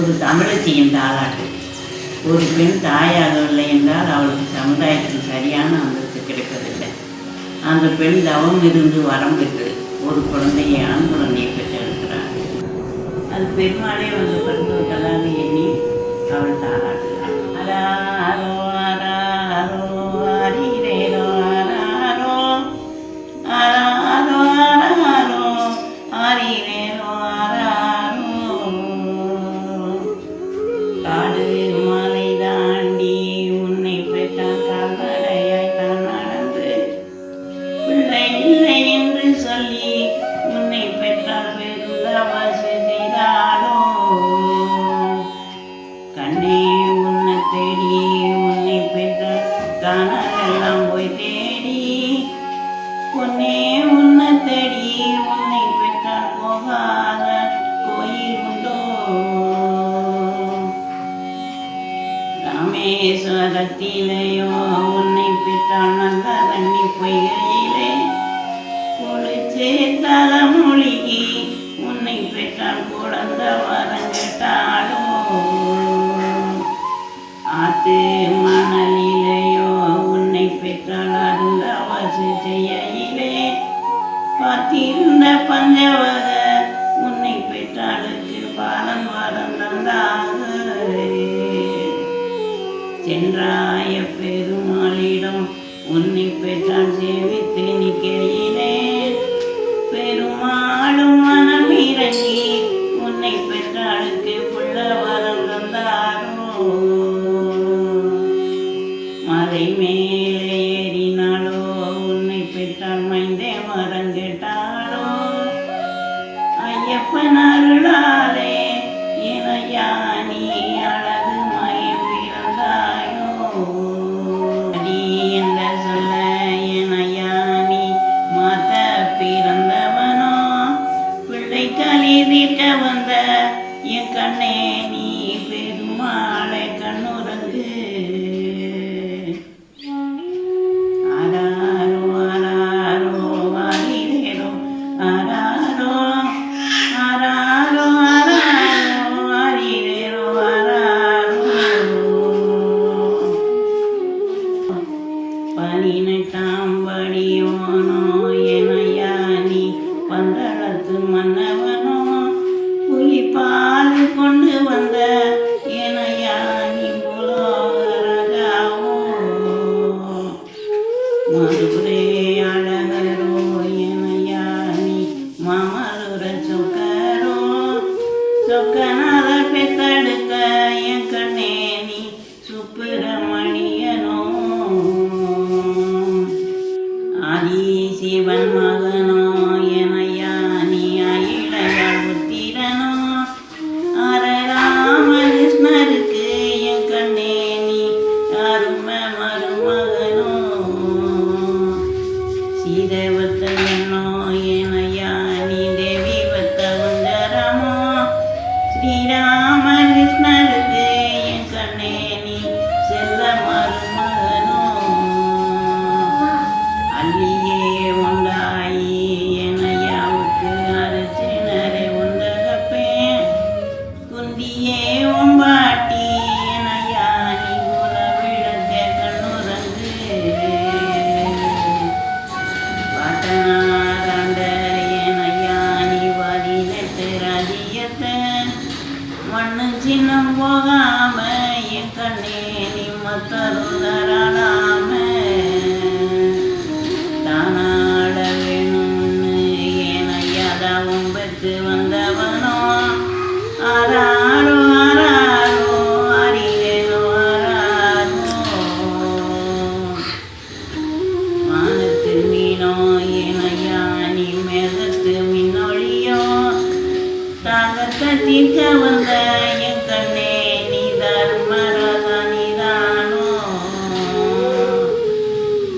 ஒரு தமிழச்சியின் தாளாட்டு. ஒரு பெண் தாயாகவில்லை என்றால் அவளுக்கு சமுதாயத்தில் சரியான அந்தஸ்து கிடைப்பதில்லை. அந்த பெண் தவம் இருந்து வரம் பெற்று ஒரு குழந்தையை ஆண் குழந்தையை பெற்றெடுக்கிறார். அது பெருமாளே வந்து பிறந்தவர்களாக எண்ணி அவள் தாளாட்டுகிறாள். அராரோ அராரோ அரிரேரோ அராரோ அராரோ அராரோ அரிரேரோ அராரோ. காடு மலை தாண்டி உன்னை பெற்றால் கால்நடையாய் தான் நடந்து பிள்ளை இல்லை என்று சொல்லி உன்னை பெற்றால் பெருந்தவசு செய்தாளோ. கண்ணே உன்னை தேடி உன்னை பெற்றால் காணலெல்லாம் போய் தேடி பொன்னே உன்னை தேடி உன்னை பெற்றால் போகாத கோயில் உண்டோ. ராமேஸ்வரத்திலேயோ உன்னை பெற்றால் நல்ல தண்ணி பொய்கையிலே குளிச்சே தலைமொழிகி உன்னை பெற்றால் குழந்த வரங்கட்டாளோ. ஆத்து மணலிலேயோ உன்னை பெற்றால் அருந்த வசு செய்யிலே பார்த்திருந்த பஞ்சவக உன்னை பெற்றாளுக்கு பாலன் வரம் தந்தாக. சென்றாய பெருமாளிடம் உன்னை பெற்றால் சேவித்து நிற்கையிலே பெருமாளும் மனம் இறங்கி உன்னை பெற்றாளுக்கு புள்ள வரம் தந்தாரோ. மலை மேலே ஏறினாலோ உன்னை பெற்றால் மைந்தே மரம் கேட்டாளோ. ஐயப்பன் அருளாலே இணையா நீ அழகு மயம் பிறந்தாயோ. அடி என்ற சொல்ல இணையா நீ மாத்த பிறந்தவனோ. பிள்ளை களி தீர்க்க வந்த என் கண்ணே நீ பெருமாளை கண்ணுறங்கு. அராரோ அராரோ அரிரேரோ அராரோ அராரோ அராரோ அரிரேரோ அராரோ. 18ஆம் படியோனோ எனையா நீ பந்தளத்து மன்னவனோ. புலிப்பால் கொண்டு வந்த எனையா நீ புலோகராஜாவோ. மதுரை அழகரோ எனையா நீ மாமருர சொக்கரோ. சொக்கனார பெத்தெடுத்த என் கண்ணே நீ சுப்பிரமணியனோ. ஆதி சிவன் மகனோ எனையா நீ அயிழையாள் புத்திரனோ. ராமகிருஷ்ணருக்கு என் கண்ணே நீ அரும மருமகனோ. சீதவத்தனோ எனையா நீ தேவி வத்த வந்தரமோ. ஸ்ரீராமகிருஷ்ணருக்கு என் கண்ணே நீ செல்ல மருமகனோ. அல்லியே உண்டாயி எனையாவுக்கு அரசினரை உண்டகப்பேன். குந்தியே உம்பாட்டி எனையா நீ உலவிழக்க கண்ணுறங்கு. பாட்டனாராண்ட எனையா நீ பதினெட்டு ராஜ்யத்தை மண்ணு சின்னம் போகாம என் கண்ணே நீ மத்தரும் தராளாம. தானாட வேணும்னு ஏனையா தாவும் பெற்று வந்தவனோ. ஆராரோ ஆராரோ அரிரேரோ ஆராரோ. வானத்து மீனோ ஏனையா நீ மேகத்து மின்னொழியோ. தாகத்தை தீர்க்க வந்த என் கண்ணே நீ தர்மராஜா நீதானோ.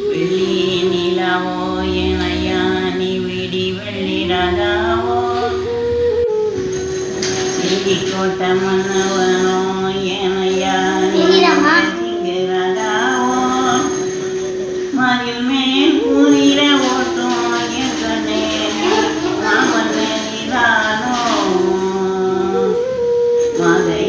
வெள்ளி நிலாவோ எனையா நீ விடி வெள்ளி ராஜாவோ. சிங்கிக்கோட்ட மன்னவனோ எனையா நீ சிங்கராஜாவோ. மதில் மேல் கூறிட ஓட்டும் என் கண்ணே நீ மாமன் நீதானோ. மதை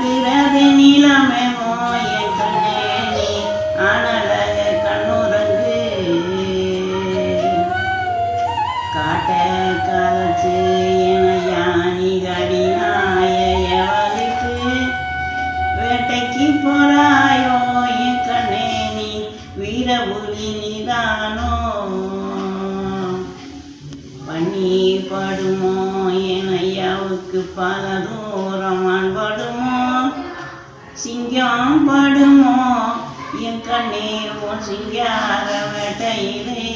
காத்துறது நிலமேமோ என் கண்ணே நீ ஆனழக கண்ணுறங்கு காட்ட காலத்து என யானி கடினாய எவளுக்கு வேட்டைக்கு போறாயோ என் கண்ணே நீ வீரபுலி நீதானோ பனி படுமோ என் ஐயாவுக்கு பல தூரம் படுமோ சிங்கம் படுமோ என் கண்ணே உன் சிங்கார வேட்டையிலே